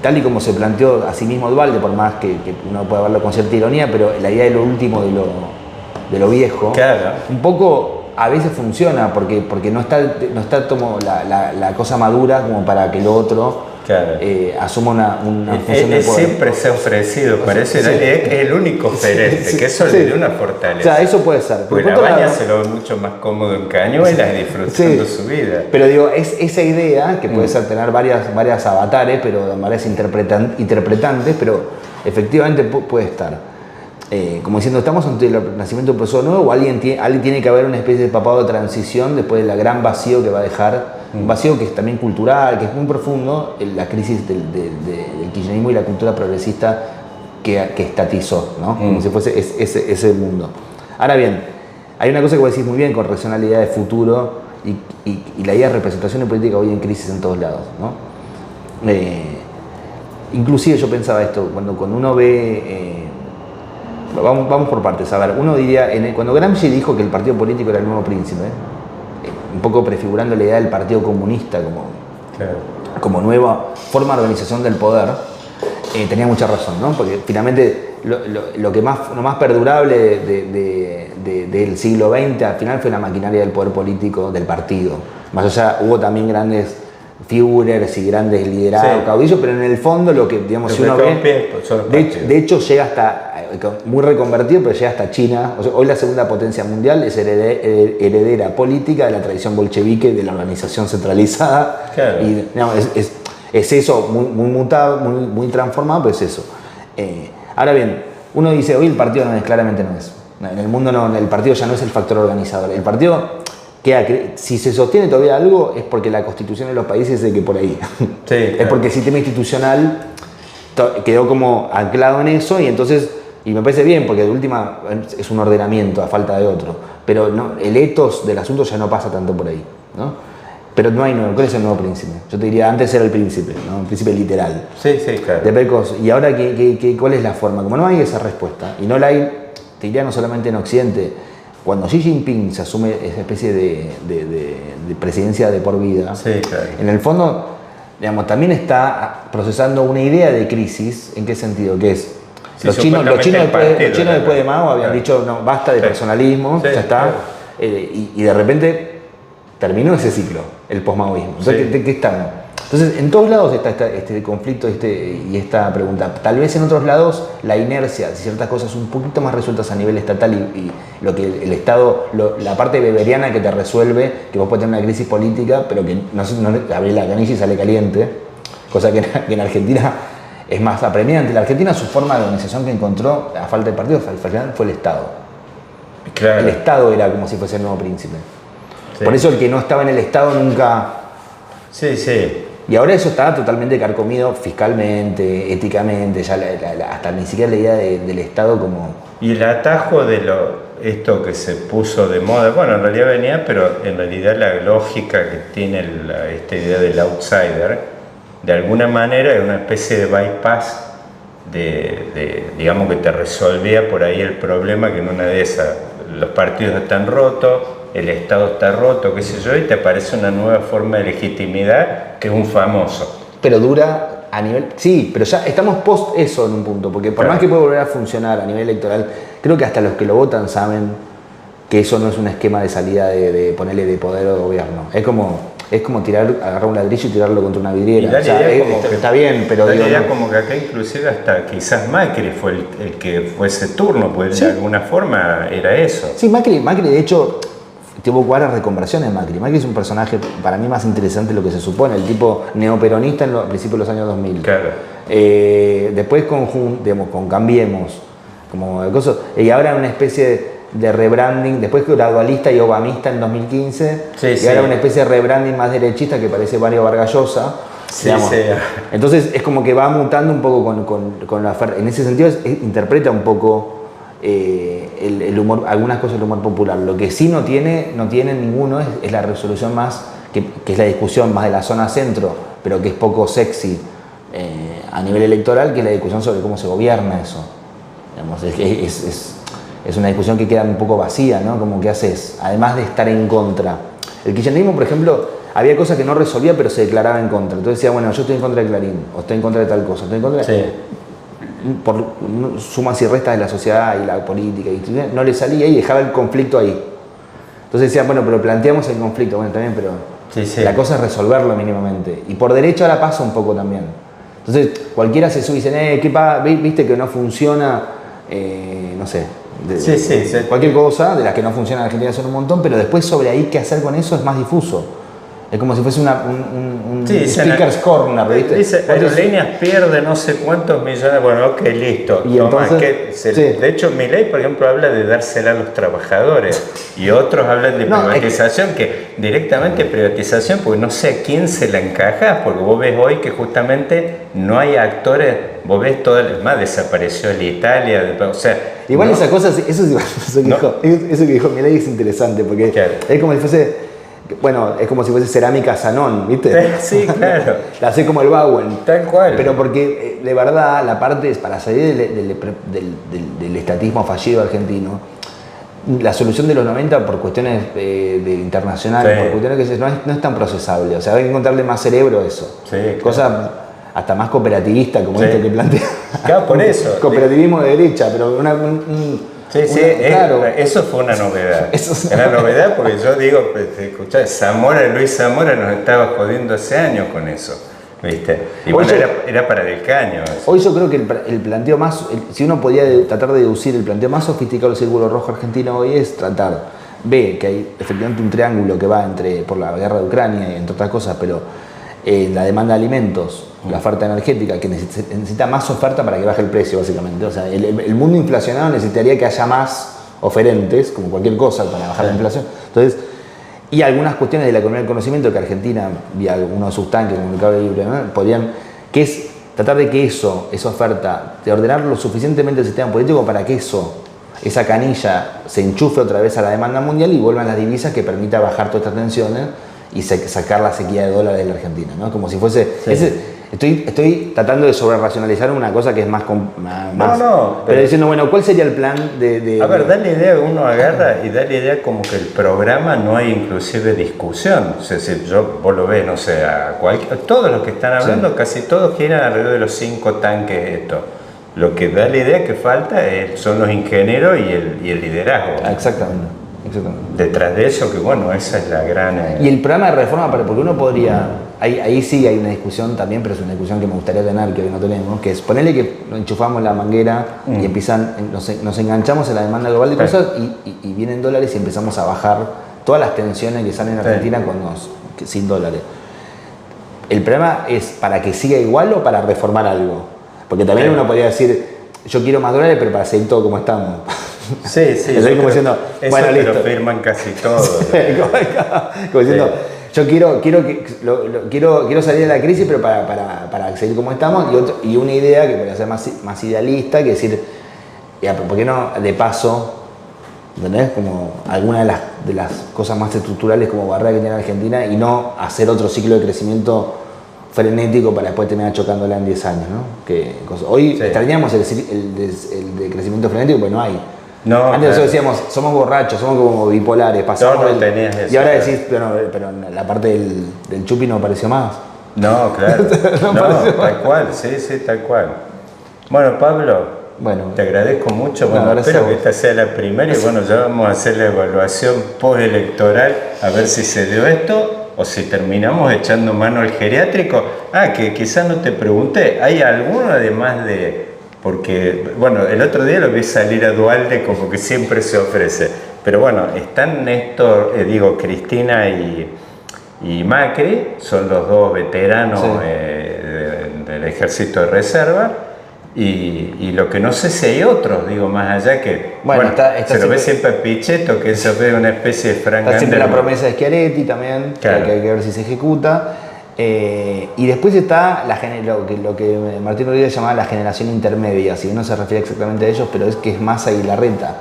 tal y como se planteó a sí mismo Duhalde, por más que uno pueda verlo con cierta ironía, pero la idea de lo último, de lo viejo, claro, un poco a veces funciona, porque no está como la cosa madura como para que lo otro claro, asuma una función de poder. Siempre se ha ofrecido, parece, sí, es el único oferente, que eso le dio una fortaleza. O sea, eso puede ser. Porque Labaña se lo ve mucho más cómodo en Cañuelas, disfrutando su vida. Pero digo, es esa idea, que puede ser tener varias avatares, pero varias interpretantes, pero efectivamente puede estar. Como diciendo, estamos ante el nacimiento de un proceso nuevo, o alguien tiene que haber una especie de papado de transición después del gran vacío que va a dejar, un vacío que es también cultural, que es muy profundo, la crisis del kirchnerismo y la cultura progresista que estatizó, ¿no? Como si fuese ese mundo. Ahora bien, hay una cosa que vos decís muy bien con relación a la idea de futuro y la idea de representación de política hoy en crisis en todos lados, ¿no? Inclusive yo pensaba esto, cuando uno ve... Vamos por partes. A ver, uno diría, cuando Gramsci dijo que el partido político era el nuevo príncipe, un poco prefigurando la idea del Partido Comunista como nueva forma de organización del poder, tenía mucha razón, ¿no? Porque finalmente lo más perdurable del siglo XX al final fue la maquinaria del poder político del partido. Más allá hubo también grandes Führers y grandes liderados, caudillos, pero en el fondo lo que, digamos, si uno ve, de hecho llega hasta, muy reconvertido, pero llega hasta China. O sea, hoy la segunda potencia mundial es heredera política de la tradición bolchevique, de la organización centralizada. Claro. Y digamos, es eso, muy mutado, muy transformado, pero es eso. Ahora bien, uno dice, hoy el partido claramente no es. En el mundo no, el partido ya no es el factor organizador. El partido... si se sostiene todavía algo es porque la constitución de los países es de que por ahí. Sí, claro. Es porque el sistema institucional quedó como anclado en eso y entonces, y me parece bien porque de última es un ordenamiento a falta de otro, pero no, el ethos del asunto ya no pasa tanto por ahí, ¿no? Pero no hay nuevo, ¿cuál es el nuevo príncipe? Yo te diría, antes era el príncipe, ¿no? El príncipe literal. Sí, claro. De Pecos. Y ahora, ¿cuál es la forma? Como no hay esa respuesta, y no la hay, te diría no solamente en Occidente. Cuando Xi Jinping se asume esa especie de presidencia de por vida, sí, claro, en el fondo, digamos, también está procesando una idea de crisis. ¿En qué sentido? Que es, sí, los chinos después de Mao habían dicho, no, basta de personalismo, ya está, claro. Y de repente terminó ese ciclo, el posmaoísmo. Entonces, ¿qué estamos? Entonces, en todos lados está este conflicto y esta pregunta. Tal vez en otros lados la inercia de ciertas cosas un poquito más resueltas a nivel estatal y lo que el Estado, la parte beberiana que te resuelve, que vos podés tener una crisis política, pero que no abrís la canilla y sale caliente, cosa que en Argentina es más apremiante. La Argentina, su forma de organización que encontró, a falta de partidos, al final fue el Estado. Claro. El Estado era como si fuese el nuevo príncipe. Sí. Por eso el que no estaba en el Estado nunca... Sí, sí. Y ahora eso está totalmente carcomido fiscalmente, éticamente, ya hasta ni siquiera la idea del Estado como... Y el atajo de esto que se puso de moda, bueno, en realidad venía, pero en realidad la lógica que tiene esta idea del outsider, de alguna manera es una especie de bypass digamos que te resolvía por ahí el problema, que en una de esas los partidos están rotos, el Estado está roto, qué sé yo, y te aparece una nueva forma de legitimidad que es un famoso. Pero dura a nivel... Sí, pero ya estamos post eso en un punto, porque por más que puede volver a funcionar a nivel electoral, creo que hasta los que lo votan saben que eso no es un esquema de salida de ponerle de poder o de gobierno. Es como agarrar un ladrillo y tirarlo contra una vidriera. O sea, está bien, pero digo, no. como que acá inclusive hasta quizás Macri fue el que fue ese turno, pues ¿Sí? De alguna forma era eso. Sí, Macri de hecho... Tuvo varias reconversiones de Macri. Macri es un personaje para mí más interesante de lo que se supone, el tipo neoperonista en principios de los años 2000. Claro. Después con Cambiemos, como cosas, y ahora una especie de rebranding, después gradualista y obamista en 2015, y ahora una especie de rebranding más derechista que parece Mario Vargas Llosa. Sí, digamos. sí. Entonces es como que va mutando un poco con la oferta. En ese sentido interpreta un poco el humor, algunas cosas del humor popular. Lo que sí no tiene ninguno es la resolución más, que es la discusión más de la zona centro, pero que es poco sexy a nivel electoral, que es la discusión sobre cómo se gobierna eso. Digamos, es una discusión que queda un poco vacía, ¿no? Como que haces, además de estar en contra. El kirchnerismo, por ejemplo, había cosas que no resolvía, pero se declaraba en contra. Entonces decía, bueno, yo estoy en contra de Clarín, o estoy en contra de tal cosa, estoy en contra de... Sí. Por sumas y restas de la sociedad y la política, y no le salía y dejaba el conflicto ahí. Entonces decía, bueno, pero planteamos el conflicto, bueno, también, pero la cosa es resolverlo mínimamente. Y por derecho ahora pasa un poco también. Entonces cualquiera se sube y dice, viste que no funciona, no sé, cualquier cosa, de las que no funcionan en Argentina son un montón, pero después sobre ahí qué hacer con eso es más difuso. Es como si fuese un speaker's corner, ¿viste? Dice, Aerolíneas pierde no sé cuántos millones. Bueno, ok, listo. Y Toma, entonces, de hecho, Milei, por ejemplo, habla de dársela a los trabajadores. Y otros hablan de privatización, que directamente privatización, porque no sé a quién se la encaja, porque vos ves hoy que justamente no hay actores, vos ves todo, más desapareció el Italia, o sea... Igual esa cosa, eso que dijo Milei es interesante, porque claro. Es como si fuese... Bueno, es como si fuese cerámica Sanón, ¿viste? Sí, claro. La hace como el Bauen. Tal cual. Pero porque, de verdad, la parte es para salir del estatismo fallido argentino, la solución de los 90 por cuestiones de internacionales, por cuestiones que no es tan procesable. O sea, hay que encontrarle más cerebro a eso. Sí, claro. Cosa hasta más cooperativista, como esto que plantea. Claro, por eso. Cooperativismo de derecha, pero claro. Eso fue una novedad. Era novedad porque yo digo, escuchá, Luis Zamora nos estaba jodiendo hace años con eso, ¿viste? Y bueno, era para del caño. Eso. Hoy yo creo que el planteo más, si uno podía tratar de deducir el planteo más sofisticado del Círculo Rojo argentino hoy es ve que hay efectivamente un triángulo que va por la guerra de Ucrania y entre otras cosas, pero la demanda de alimentos, la oferta energética, que necesita más oferta para que baje el precio, básicamente. O sea, el mundo inflacionado necesitaría que haya más oferentes, como cualquier cosa, para bajar la inflación. Entonces, y algunas cuestiones de la economía del conocimiento que Argentina, vía algunos de sus tanques, como el Mercado Libre, ¿no? Que es tratar de que esa oferta, de ordenar lo suficientemente el sistema político para que esa canilla se enchufe otra vez a la demanda mundial y vuelvan las divisas que permita bajar todas estas tensiones y sacar la sequía de dólares de la Argentina, ¿no? Como si fuese... Estoy tratando de sobreracionalizar una cosa que es más... pero diciendo, bueno, ¿cuál sería el plan de...? A ver, da la idea, uno agarra y da la idea como que el programa no hay inclusive discusión. O sea, si vos lo ves, no sé, todos los que están hablando, casi todos giran alrededor de los 5 tanques esto. Lo que da la idea que falta son los ingenieros y el liderazgo. Exactamente. detrás de eso, que bueno, esa es la gran... Y el programa de reforma, porque uno podría, ahí sí hay una discusión también, pero es una discusión que me gustaría tener, que hoy no tenemos, que es ponerle que nos enchufamos la manguera y nos enganchamos en la demanda global de cosas y vienen dólares y empezamos a bajar todas las tensiones que salen en Argentina sin dólares. ¿El problema es para que siga igual o para reformar algo? Porque también uno podría decir, yo quiero más dólares, pero para seguir todo como estamos. Sí, como diciendo, bueno, eso listo. lo firman casi todos. como diciendo, yo quiero salir de la crisis, pero para seguir como estamos. Y una idea que podría ser más idealista, que decir, ¿por qué no de paso, ¿entendés? Como alguna de las cosas más estructurales como barrera que tiene Argentina y no hacer otro ciclo de crecimiento frenético para después terminar chocándola en 10 años, ¿no? Hoy extrañamos el de crecimiento frenético, porque no hay. No, antes nosotros decíamos, somos borrachos, somos como bipolares, pasamos tenías eso, y ahora decís, pero la parte del chupi no pareció más. No, claro. Tal cual, sí, tal cual. Bueno, Pablo, te agradezco mucho. Bueno, espero que esta sea la primera y bueno, ya vamos a hacer la evaluación postelectoral a ver si se dio esto o si terminamos echando mano al geriátrico. Que quizás no te pregunté, ¿hay alguno además de...? Porque, bueno, el otro día lo vi salir a Dualde como que siempre se ofrece. Pero bueno, están Néstor, Cristina y Macri, son los dos veteranos del ejército de reserva. Y lo que no sé si hay otros, más allá que... Bueno, se lo ve siempre a Pichetto, que eso ve una especie de Frank Está siempre la promesa de Schiaretti también, claro. que hay que ver si se ejecuta. Y después está lo que Martín Rodríguez llamaba la generación intermedia, si bien no se refiere exactamente a ellos, pero es que es Massa y Larreta.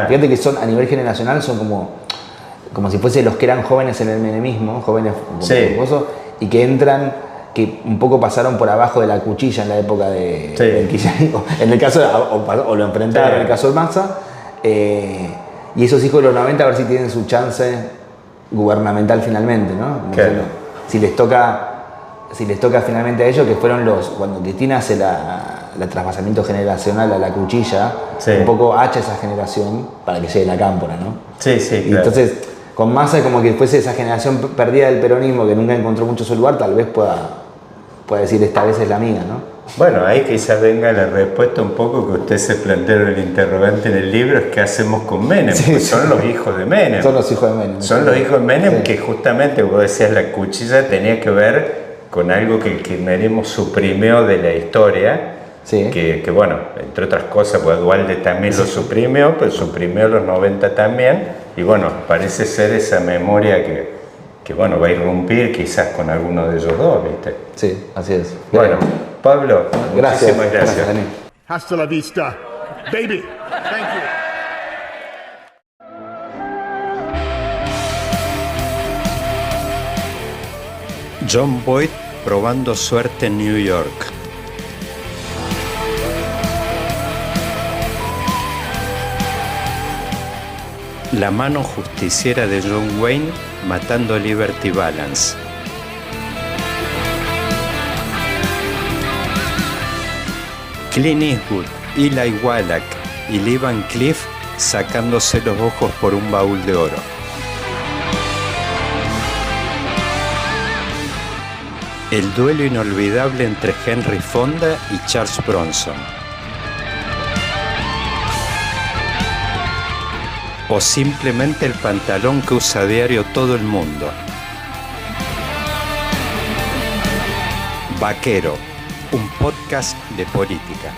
Fíjate que son a nivel generacional son como si fuesen los que eran jóvenes en el menemismo, jóvenes y que entran, que un poco pasaron por abajo de la cuchilla en la época del kirchnerismo, en el caso o lo enfrentaron en el caso de Massa, y esos hijos de los 90 a ver si tienen su chance gubernamental finalmente, ¿no? Si les toca finalmente a ellos, que fueron cuando Cristina hace el traspasamiento generacional a la cuchilla, un poco hacha esa generación para que llegue la cámpora, ¿no? Sí, y entonces, con Massa como que fuese esa generación perdida del peronismo que nunca encontró mucho su lugar, tal vez pueda decir, esta vez es la mía, ¿no? Bueno, ahí quizás venga la respuesta un poco que usted se planteó el interrogante en el libro, es qué hacemos con Menem, son los hijos de Menem. Son los hijos de Menem. Son los hijos de Menem que justamente, vos decías, la cuchilla tenía que ver con algo que el kirchnerismo suprimió de la historia, que bueno, entre otras cosas, pues Dualde también lo suprimió, pero suprimió los 90 también, y bueno, parece ser esa memoria que bueno, va a irrumpir quizás con alguno de ellos dos, ¿viste? Sí, así es. Bueno, Pablo, muchísimas gracias. Hasta la vista, baby. Thank you. John Boyd probando suerte en New York. La mano justiciera de John Wayne matando Liberty Balance. Clint Eastwood, Eli Wallach y Lee Van Cleef sacándose los ojos por un baúl de oro. El duelo inolvidable entre Henry Fonda y Charles Bronson. O simplemente el pantalón que usa a diario todo el mundo. Vaquero, un podcast de política.